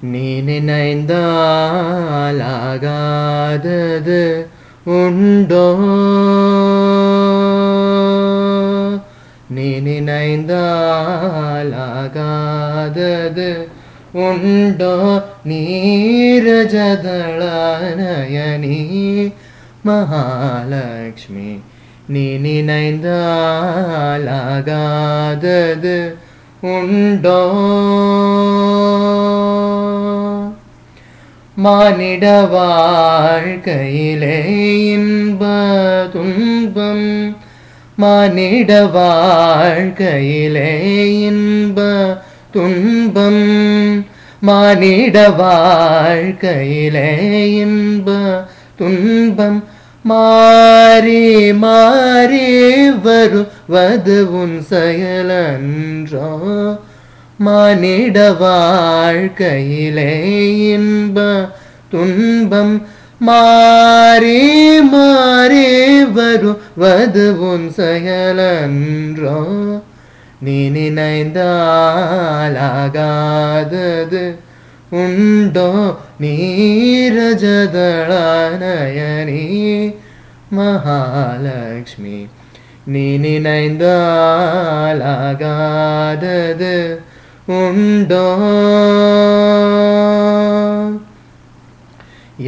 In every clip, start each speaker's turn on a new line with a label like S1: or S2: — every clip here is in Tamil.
S1: நீ நினைந்தாலாகாதது உண்டோ? நீ நினைந்தாலாகாதது உண்டோ? நீரஜதளநயனி மகாலக்ஷ்மி. நீ நினைந்தாலாகாதது உண்டோ? மானிட வாழ்க்கையிலே இன்ப துன்பம், மானிட வாழ்க்கையிலே இன்ப துன்பம், மானிட வாழ்க்கையிலே இன்ப துன்பம் மாறி மாறி வருவது உன் செயலன்றோ? மானிட வாழ்க்கையிலே இன்ப துன்பம் மாறி மாறி வருவது உன் செயலன்றோ? நீ நினைந்தாலாகாதது உண்டோ? நீரஜதளநயனி மகாலக்ஷ்மி. நீ நினைந்தாலாகாதது உண்டோ?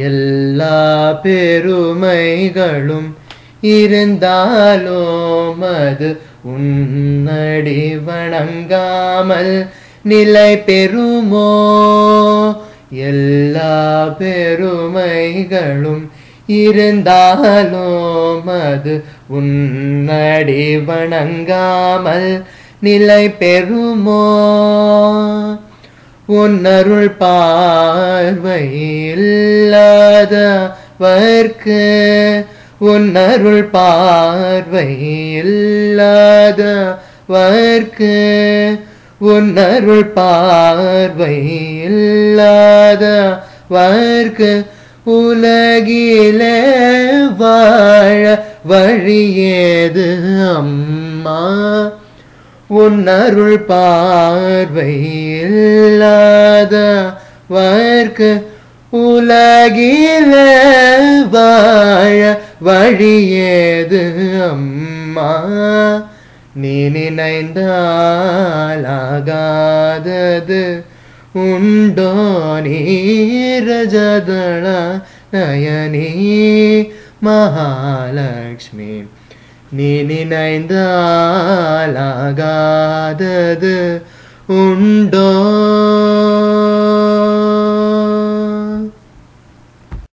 S1: எல்லா பெருமைகளும் இருந்தாலும் அது உன்னடி வணங்காமல் நிலை பெறுமோ? எல்லா பெருமைகளும் இருந்தாலும் அது உன்னடி வணங்காமல் நிலை பெறுமோ? உன்னருள் பார்வையில்லாதவர்க்கு, உன்னருள் பார்வையில்லாதவர்க்கு, உன்னருள் பார்வையில்லாதவர்க்கு உலகிலே வாழ வழியேது அம்மா? உன்னருள் பார்வையில்லாதவர்க்கு உலகிலே வாழ வழியேது அம்மா? நீ நினைந்தாலாகாதது உண்டோ? நீரஜதளநயனி மகாலக்ஷ்மி. நீ நினைந்தாலாகாதது உண்டோ?